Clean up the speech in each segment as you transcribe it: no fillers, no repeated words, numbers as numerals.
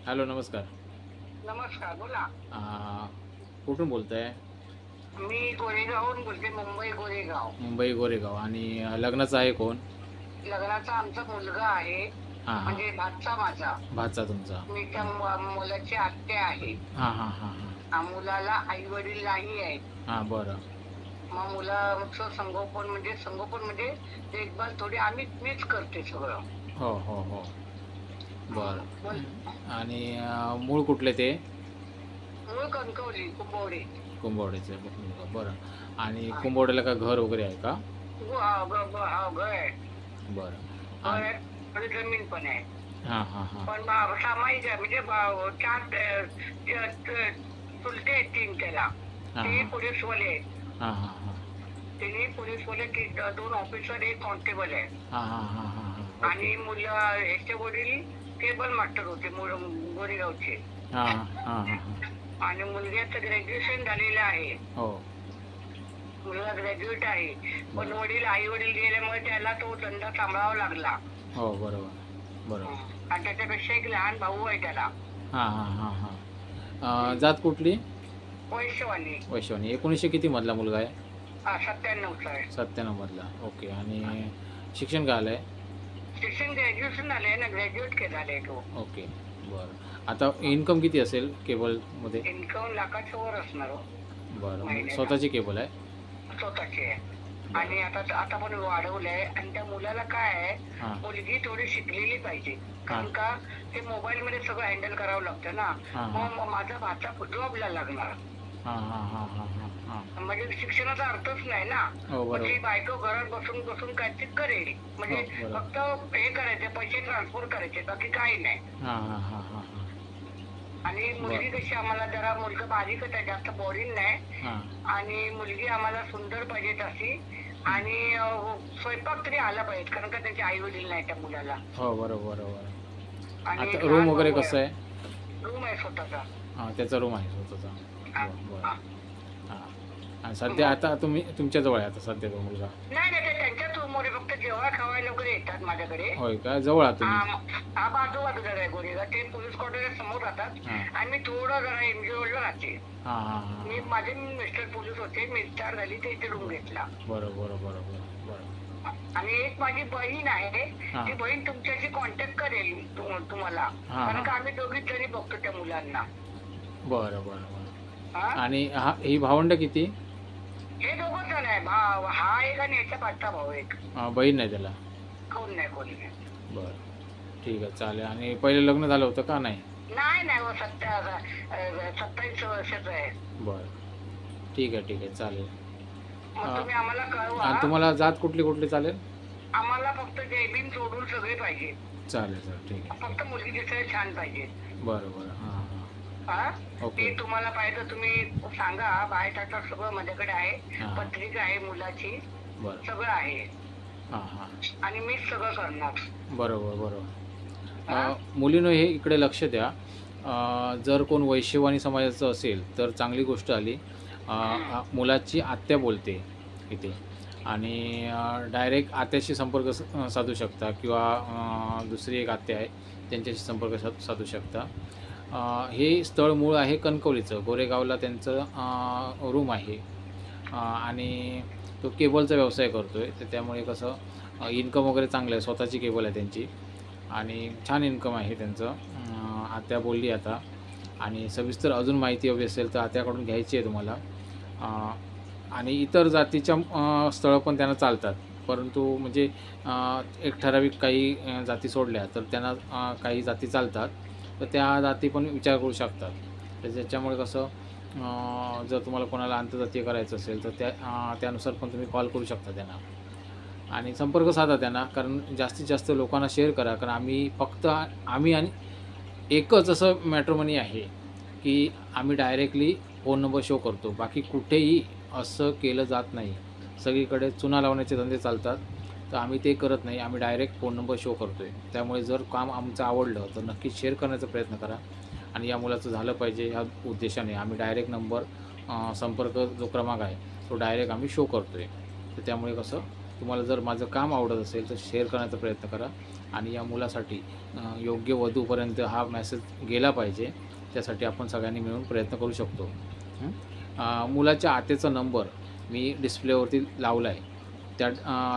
Hello, नमस्कार. नमस्कार, बोला. आ, कुठून बोलताय? मी गोरेगावहून बोलते, मुंबई गोरेगाव. मुंबई गोरेगाव. आणि लग्नाचं आहे कोण? लग्नाचा आमचा मुलगा आहे, हां, हां. म्हणजे भाचा माझा. भाचा तुमचा. मी त्या मुलाची आत्या आहे. हां, हां, हां, हां. मुलाला आई-वडील नाही आहेत. हां, बरं. मग मुलाचं संगोपन म्हणजे देखभाल थोडी मीच करते सगळं. हो, हो, हो. बरं. बोल. आणि मूळ कुठले ते? मूळ कणकवली, कुंभवडे. कुंभवड्याचे मुलगा. बरं. आणि हा. कुंभवड्याला का घर वगैरे आहे का? घर आहे. बरं. घर आणि आहे आणि जमीन पण आहे. हां, हां, हां. पण सामायिक आहे, म्हणजे चुलते आहेत 3 त्याला. हां, ते हां. पोलीसवाले आहेत. हां, हां, हां. तिन्ही पोलीसवाले, 2 ऑफिसर, 1 कॉन्स्टेबल आहे. हां, हां, हां, हां, हां. ओके. आणि ह्याचे वडील केबल मास्टर होते गोरेगावचे. हां, हां, हां, हां. आणि मुलग्याचं ग्रॅज्युएशन झालेलं आहे. हो. मुलगा ग्रॅज्युएट आहे. पण बरं. आई वडील गेल्यामुळे त्याला तो धंदा सांभाळावा लागला. हो, बरोबर. बरोबर. आणि त्याच्यापेक्षा एक लहान भाऊ आहे त्याला. हां, हां, हां, हां. जात कुठली? वैश्यवाणी. वैश्वानी. 1900 किती मधला मुलगा आहे? 97चा आहे. 97 मधला. ओके. आणि शिक्षण काय आलंय? शिक्षण ग्रॅज्युएशन झालंय ना, ग्रॅज्युएट झालाय तो. ओके. बरं. आता इन्कम किती असेल केबलमध्ये? इन्कम लाखाच्या वर असणार हो, बरं. महिन्याला. स्वतःची केबल आहे? स्वतःची आहे. आणि बरं. आता पण वाढवलंय. आणि त्या मुलाला काय आहे, हां. मुलगी थोडी शिकलेली पाहिजे. हां. कारण का ते मोबाईल मध्ये सगळं हँडल करावं लागतं ना. हां, हां. मग माझा भाचा जॉबला लागणार. हां, हां, हां, हां, हां, हां. म्हणजे शिक्षणाचा अर्थच नाही ना. हो, मग ती बरोबर. बायको घरात बसून बसून काहीतरी करेल. हो, म्हणजे बरोबर. फक्त हे करायचे, पैसे ट्रान्सफर करायचे, बाकी काही नाही. हां, हां, हां, हां, हां. आणि मुलगी बरं. कशी, आम्हाला जरा मुलगा बारीकच आहे, जास्त बॉडी नाही. हां. आणि मुलगी आम्हाला सुंदर पाहिजे तशी. आणि स्वयंपाक तरी आला पाहिजे, कारण का त्याचे आई वडील नाही त्या मुलाला. हो, बरोबर, बरोबर. आणि आता एक रूम लहान वगैरे भाऊ कसं आहे? रूम आहे स्वतःचा. हां, त्याचा रूम आहे स्वतःचा. हा, बरं, बरं. हा. हां. आणि सध्या आता तुमच्याजवळ आहे आता सध्या तो मुलगा? नाही नाही, ते त्यांच्याच रूमवर फक्त जेव्हा खावायला वगैरे येतात माझ्याकडे. होय का? जवळ आहात तुम्ही? हा बाजूबाजूला आहे गोरेगाव. ते पोलीस क्वार्टर समोर राहतात. हां. आणि मी थोडं जरा एनजीओला राहते. हां, हां, हां. माझे मिस्टर पोलीस होते, मी रिटायर झाली, ते इथे रूम घेतला. बरं, बरं, बरं, बरं, बरं. आणि एक माझी बहीण आहे, हां. ती बहीण तुमच्याशी कॉन्टॅक्ट करेल तुम्हाला. हां, कारण हां. का आम्ही दोघीच जणी बघतो त्या मुलांना. बरं, बरं, बरं. हा, आणि ही भावंड किती? हे दोघं जण आहे. हा एक आणि याचा पाचचा भाऊ एक. बहीण नाही त्याला? कोण नाही. बरं. ठीक आहे, चालेल. आणि पहिले लग्न झालं होतं का नाही? नाही हो, 27 वर्षाचा आहे. बरं. ठीक आहे, ठीक आहे, चालेल. मग तुम्ही आम्हाला कळवा. आणि तुम्हाला जात कुठली चालेल? आम्हाला फक्त जयभीम सोडून सगळे पाहिजे. चालेल सर, ठीक आहे. फक्त मुलगी दिसायला छान पाहिजे. बरं, बरं. हां, हां. हा, ओके. ते तुम्हाला पाहिजे तुम्ही सांगा. बायोडाटा सगळं माझ्याकडे आहे. हां. पत्रिका आहे मुलाची, बरं. सगळं आहे. हां, हां. आणि मीच सगळं करणार. बरोबर, बरोबर. हा? मुलीनं हे इकडे लक्ष द्या. जर कोण वैश्यवाणी समाजाचं असेल तर चांगली गोष्ट आली. मुलाची आत्या बोलते इथे. आणि डायरेक्ट आत्याशी संपर्क साधू शकता, किंवा दुसरी एक आत्या आहे त्यांच्याशी संपर्क साधू शकता. हे स्थळ मूळ आहे कणकवलीचं. गोरेगावला त्यांचं रूम आहे. आणि तो केबलचा व्यवसाय करतो आहे. तर त्यामुळे कसं इन्कम वगैरे चांगलं आहे. स्वतःची केबल आहे त्यांची आणि छान इन्कम आहे त्यांचं. आत्या बोलली आता. आणि सविस्तर अजून माहिती हवी असेल तर आत्याकडून घ्यायची आहे तुम्हाला. आणि इतर जातीच्या स्थळं पण त्यांना चालतात, परंतु म्हणजे एक ठराविक काही जाती सोडल्या तर त्यांना काही जाती चालतात, तर त्या जाती पण विचार करू शकतात. तर त्याच्यामुळे कसं जर तुम्हाला कोणाला आंतरजातीय करायचं असेल तर त्यानुसार पण तुम्ही कॉल करू शकता त्यांना आणि संपर्क साधा त्यांना. कारण जास्तीत जास्त लोकांना शेअर करा. कारण आम्ही आणि एकच असं मॅट्रिमनी आहे की आम्ही डायरेक्टली फोन नंबर शो करतो. बाकी कुठेही असं केलं जात नाही. सगळीकडे चुना लावण्याचे धंदे चालतात, तर आम्ही ते करत नाही. आम्ही डायरेक्ट फोन नंबर शो करतो आहे. त्यामुळे जर काम आमचं आवडलं तर नक्कीच शेअर करण्याचा प्रयत्न करा. आणि या मुलाचं झालं पाहिजे ह्या उद्देशाने आम्ही डायरेक्ट नंबर, संपर्क जो क्रमांक आहे तो डायरेक्ट आम्ही शो करतो आहे. तर त्यामुळे कसं तुम्हाला जर माझं काम आवडत असेल तर शेअर करण्याचा प्रयत्न करा आणि या मुलासाठी योग्य वधूपर्यंत हा मेसेज गेला पाहिजे, त्यासाठी आपण सगळ्यांनी मिळून प्रयत्न करू शकतो. मुलाच्या आत्याचा नंबर मी डिस्प्लेवरती लावला आहे,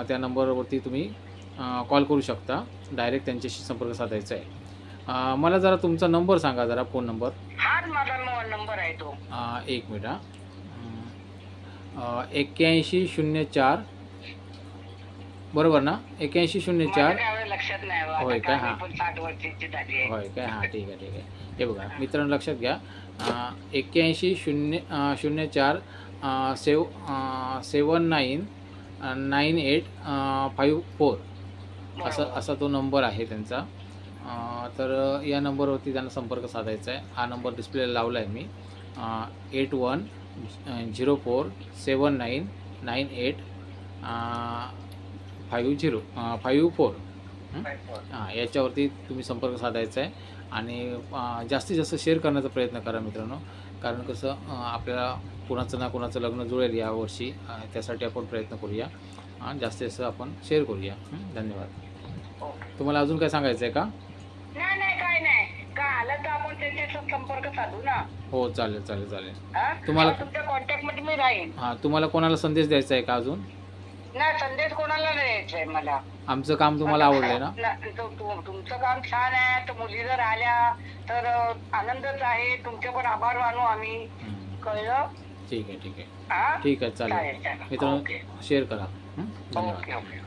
त्या नंबरवरती तुम्ही कॉल करू शकता, डायरेक्ट त्यांच्याशी संपर्क साधायचा आहे. मला जरा तुमचा नंबर सांगा, जरा फोन नंबर. हाच माझा नंबर आहे तो. 1 मिनिट. 8104 बरोबर ना? 8104. लक्षात नाही. होय काय? हां 60 वर्षाची झाली आहे. होय काय? हां ठीक आहे. हे बघा मित्रांनो, लक्षात घ्या. 8104 799854 असा तो नंबर आहे त्यांचा. तर या नंबरवरती त्यांना संपर्क साधायचा आहे. हा नंबर डिस्प्लेला लावला आहे मी. 8104799854. याच्यावरती तुम्ही संपर्क साधायचा आहे आणि जास्तीत जास्त शेअर करण्याचा प्रयत्न करा मित्रांनो, कारण कसं आपल्याला कुणाचं ना कुणाचं लग्न जुळेल यावर्षी, त्यासाठी आपण प्रयत्न करूया आणि जास्तीत जास्त आपण शेअर करूया. धन्यवाद. तुम्हाला अजून काय सांगायचं आहे का? नाही काय नाही, का आलं तर आपण त्यांच्याशी संपर्क साधू ना. हो चालेल. तुम्हाला तुमच्या कॉन्टॅक्ट मध्ये मी राहीन. हां तुम्हाला कोणाला संदेश द्यायचा आहे का अजून? नाही, संदेश कोणाला द्यायचा आहे मला. आमचं काम तुम्हाला आवडलंय ना? तुमचं काम छान आहे. तर मुली जर आल्या तर आनंदच आहे. तुमचे पण आभार मानू आम्ही. कळलं? ठीक आहे. हा? ठीक आहे चालेल. चालेल. मित्रांनो ओके. शेअर करा. धन्यवाद. ओके.